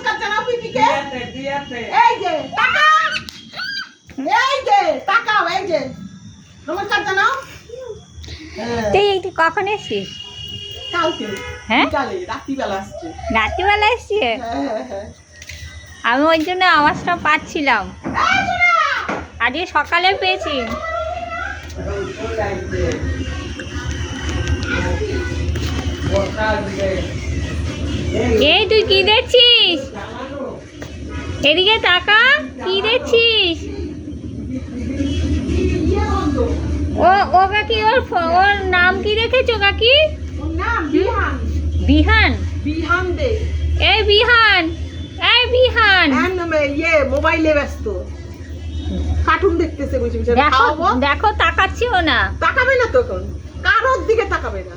নমস্কার জানাও পিপিকে। এই যে টাকা, এই যে টাকাও, এই যে নমস্কার জানাও। তুই একটু কখন এসছিস? কালকে হ্যাঁ বিকালে রাত্রিবেলা আসছে। রাত্রিবেলা এসছি? আমি ওই জন্য আওয়াজটা পাচ্ছিলাম, আজকে সকালে পেয়েছি। এই তুই কি দেখছিস? এদিকে তাকা, কি দেখছিস? ও কাকি, ওর নাম কি রেখেছো কাকি? ওর নাম বিহান। বিহান? বিহান দে। এই বিহান, এই বিহান, ইয়ে মোবাইলে ব্যস্ত, কার্টুন দেখতেছে বসে বসে। দেখো দেখো, তাকাচ্ছিও না। তাকাবে না তখন, কারোর দিকে তাকাবে না।